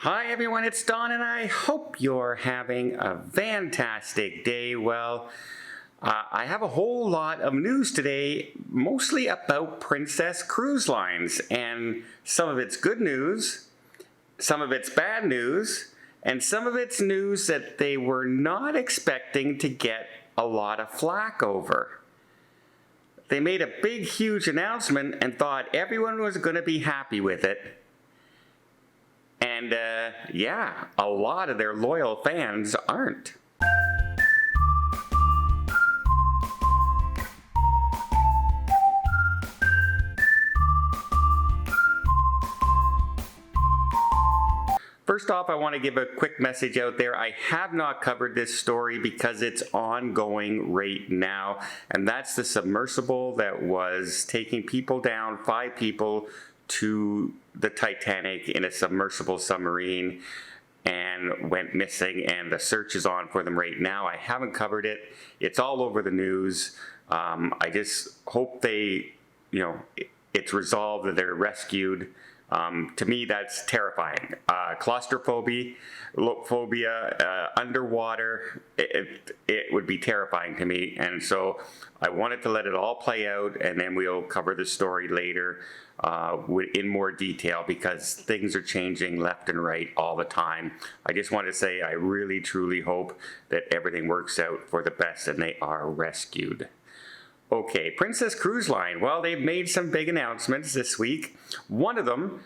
Hi everyone, it's Don and I hope you're having a fantastic day. Well, I have a whole lot of news today, mostly about Princess Cruise Lines, and some of it's good news, some of it's bad news, and some of it's news that they were not expecting to get a lot of flack over. They made a big, huge announcement and thought everyone was going to be happy with it. And yeah, a lot of their loyal fans aren't. First off, I want to give a quick message out there. I have not covered this story because it's ongoing right now, and that's the submersible that was taking people down, 5 people, to the Titanic in a submersible submarine and went missing, and the search is on for them right now. I haven't covered it. It's all over the news. I just hope it's resolved, that they're rescued. To me, that's terrifying. Claustrophobia, underwater, it would be terrifying to me. And so I wanted to let it all play out, and then we'll cover the story later in more detail, because things are changing left and right all the time. I just want to say I really, truly hope that everything works out for the best and they are rescued. Okay, Princess Cruise Line. Well, they've made some big announcements this week. One of them,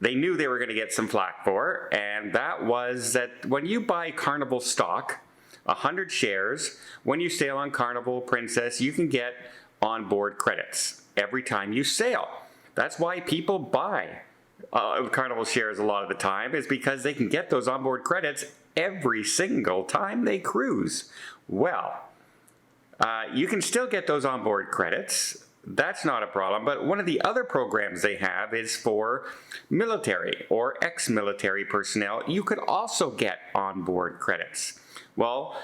they knew they were going to get some flack for, and that was that when you buy Carnival stock, 100 shares, when you sail on Carnival Princess, you can get onboard credits every time you sail. That's why people buy Carnival shares a lot of the time, is because they can get those onboard credits every single time they cruise. Well, you can still get those onboard credits. That's not a problem. But one of the other programs they have is for military or ex-military personnel. You could also get onboard credits. Well,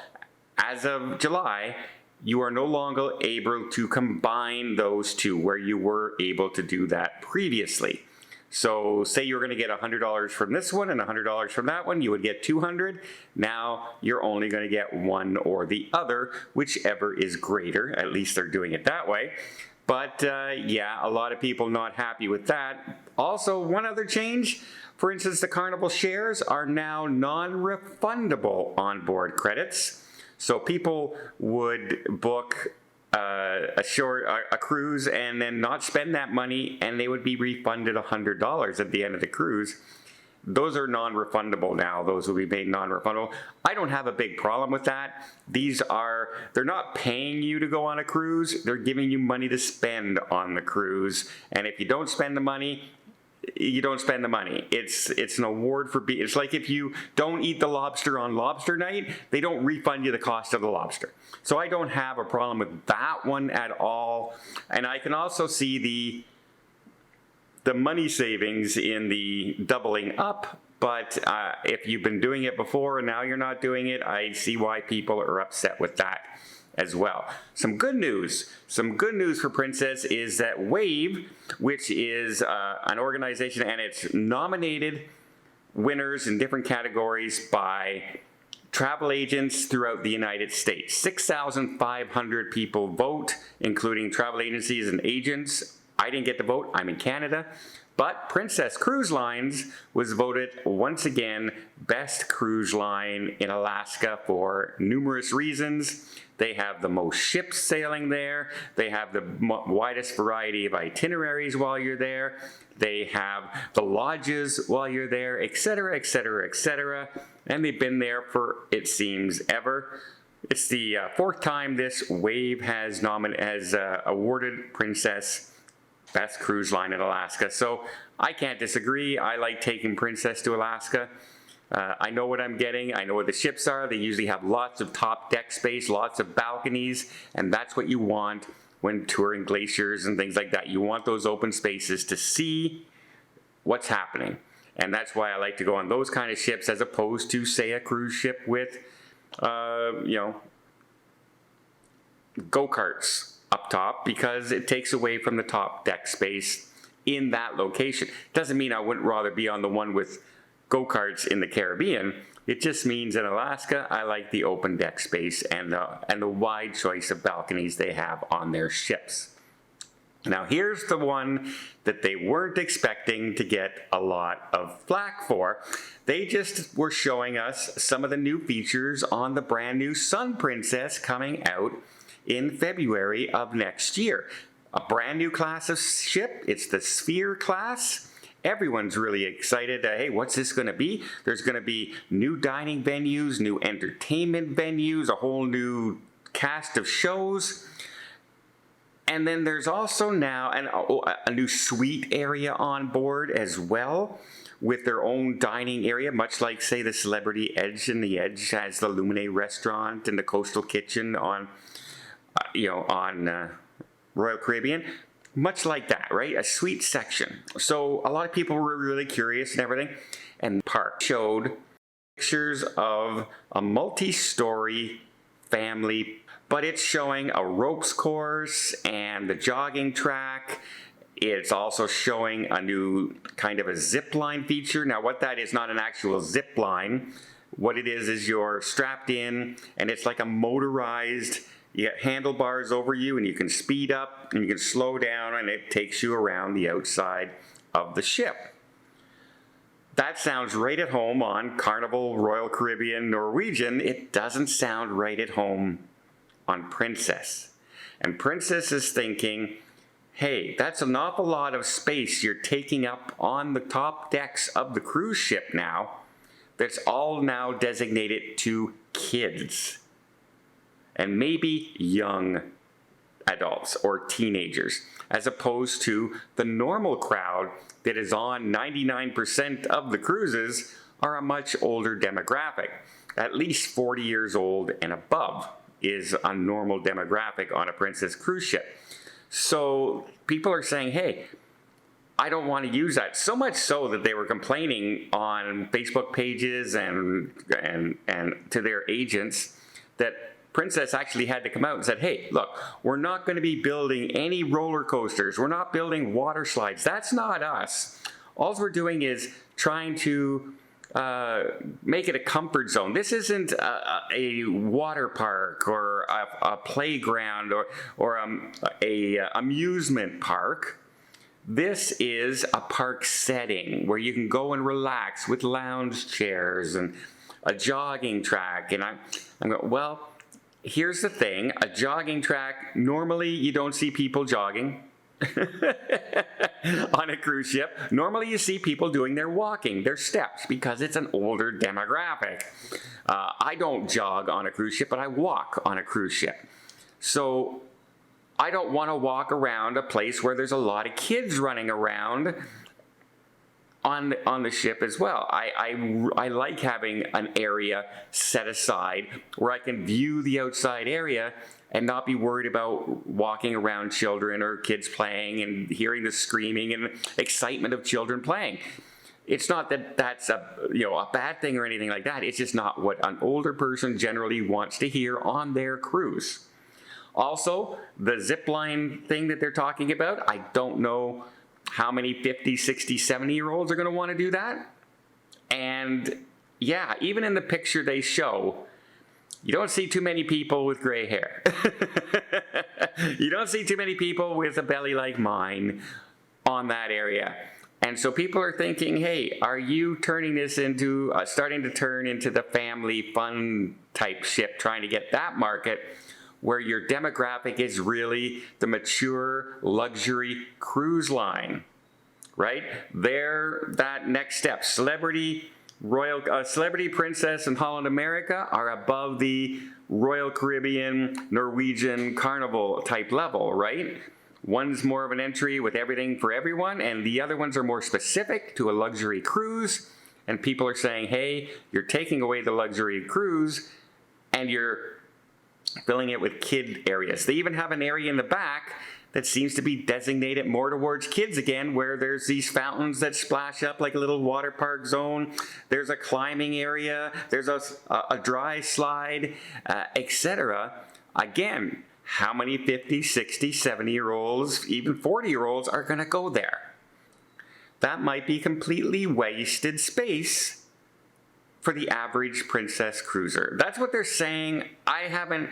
as of July, you are no longer able to combine those two, where you were able to do that previously. So say you're going to get $100 from this one and $100 from that one, you would get $200. Now you're only going to get one or the other, whichever is greater. At least they're doing it that way. But yeah, a lot of people not happy with that. Also, one other change, for instance, the Carnival shares are now non-refundable onboard credits. So people would book a cruise and then not spend that money, and they would be refunded $100 at the end of the cruise. Those are non-refundable now. Those will be made non-refundable. I don't have a big problem with that. They're not paying you to go on a cruise. They're giving you money to spend on the cruise. And if you don't spend the money, you don't spend the money. It's an award for it's like if you don't eat the lobster on lobster night, they don't refund you the cost of the lobster. So I don't have a problem with that one at all. And I can also see the money savings in the doubling up. But if you've been doing it before and now you're not doing it, I see why people are upset with that as well. Some good news for Princess is that WAVE, which is an organization, and it's nominated winners in different categories by travel agents throughout the United States. 6,500 people vote, including travel agencies and agents. I didn't get to vote. I'm in Canada. But Princess Cruise Lines was voted once again best cruise line in Alaska for numerous reasons. They have the most ships sailing there. They have the widest variety of itineraries while you're there. They have the lodges while you're there, etc., etc., etc. And they've been there for, it seems, ever. It's the 4th time this WAVE has awarded Princess best cruise line in Alaska. So I can't disagree. I like taking Princess to Alaska. I know what I'm getting. I know what the ships are. They usually have lots of top deck space, lots of balconies, and that's what you want when touring glaciers and things like that. You want those open spaces to see what's happening. And that's why I like to go on those kind of ships as opposed to, say, a cruise ship with, go-karts up top, because it takes away from the top deck space in that location. Doesn't mean I wouldn't rather be on the one with go-karts in the Caribbean. It just means in Alaska, I like the open deck space and the wide choice of balconies they have on their ships. Now here's the one that they weren't expecting to get a lot of flack for. They just were showing us some of the new features on the brand new Sun Princess coming out in February of next year. A brand new class of ship, it's the Sphere class. Everyone's really excited. Hey, what's this going to be? There's going to be new dining venues, new entertainment venues, a whole new cast of shows. And then there's also now a new suite area on board as well, with their own dining area, much like, say, the Celebrity Edge, and the Edge has the Lumine restaurant and the Coastal Kitchen on, Royal Caribbean. Much like that, right? A suite section. So a lot of people were really curious and everything. And the park showed pictures of a multi-story family, but it's showing a ropes course and the jogging track. It's also showing a new kind of a zip line feature. Now what that is, not an actual zip line. What it is you're strapped in and it's like a motorized, you get handlebars over you and you can speed up and you can slow down and it takes you around the outside of the ship. That sounds right at home on Carnival, Royal Caribbean, Norwegian. It doesn't sound right at home on Princess. And Princess is thinking, hey, that's an awful lot of space you're taking up on the top decks of the cruise ship now. That's all now designated to kids. And maybe young adults or teenagers, as opposed to the normal crowd that is on 99% of the cruises are a much older demographic. At least 40 years old and above is a normal demographic on a Princess cruise ship. So people are saying, hey, I don't want to use that. So much so that they were complaining on Facebook pages and to their agents that Princess actually had to come out and said, hey, look, we're not going to be building any roller coasters. We're not building water slides. That's not us. All we're doing is trying to make it a comfort zone. This isn't a water park or a playground or a amusement park. This is a park setting where you can go and relax with lounge chairs and a jogging track. And I'm going, well, here's the thing, a jogging track, normally you don't see people jogging on a cruise ship. Normally you see people doing their walking, their steps, because it's an older demographic. I don't jog on a cruise ship, but I walk on a cruise ship. So I don't want to walk around a place where there's a lot of kids running around on the ship as well. I like having an area set aside where I can view the outside area and not be worried about walking around children or kids playing and hearing the screaming and excitement of children playing. It's not that that's a bad thing or anything like that. It's just not what an older person generally wants to hear on their cruise. Also, the zip line thing that they're talking about, I don't know how many 50, 60, 70-year-olds are going to want to do that. And yeah, even in the picture they show, you don't see too many people with gray hair. You don't see too many people with a belly like mine on that area. And so people are thinking, hey, are you turning this into, starting to turn into the family fun type ship, trying to get that market where your demographic is really the mature luxury cruise line, right? That next step, Celebrity Princess and Holland America are above the Royal Caribbean, Norwegian, Carnival type level, right? One's more of an entry with everything for everyone, and the other ones are more specific to a luxury cruise. And people are saying, hey, you're taking away the luxury cruise and you're filling it with kid areas. They even have an area in the back that seems to be designated more towards kids again, where there's these fountains that splash up like a little water park zone. There's a climbing area. There's a dry slide, etc. Again, how many 50, 60, 70-year-olds, even 40-year-olds are going to go there? That might be completely wasted space for the average Princess cruiser? That's what they're saying. I haven't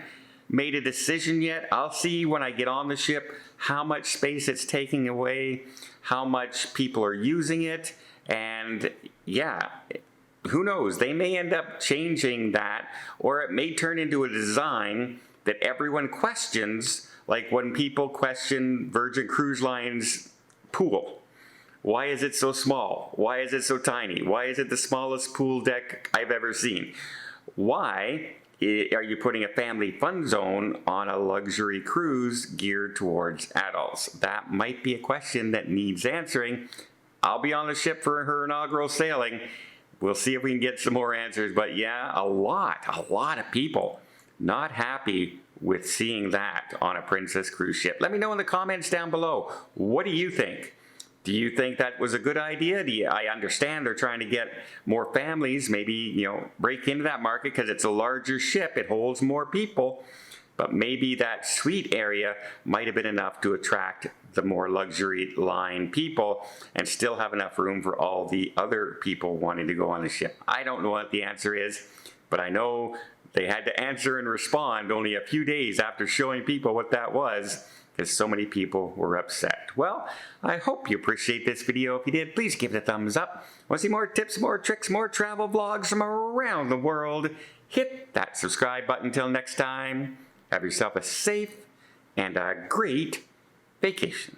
made a decision yet. I'll see when I get on the ship how much space it's taking away, how much people are using it, and yeah, who knows? They may end up changing that, or it may turn into a design that everyone questions, like when people question Virgin Cruise Line's pool. Why is it so small? Why is it so tiny? Why is it the smallest pool deck I've ever seen? Why are you putting a family fun zone on a luxury cruise geared towards adults? That might be a question that needs answering. I'll be on the ship for her inaugural sailing. We'll see if we can get some more answers. But yeah, a lot of people not happy with seeing that on a Princess cruise ship. Let me know in the comments down below. What do you think? Do you think that was a good idea? I understand they're trying to get more families, maybe, break into that market because it's a larger ship, it holds more people, but maybe that suite area might have been enough to attract the more luxury line people and still have enough room for all the other people wanting to go on the ship. I don't know what the answer is, but I know they had to answer and respond only a few days after showing people what that was, because so many people were upset. Well, I hope you appreciate this video. If you did, please give it a thumbs up. Want to see more tips, more tricks, more travel vlogs from around the world? Hit that subscribe button. Until next time, have yourself a safe and a great vacation.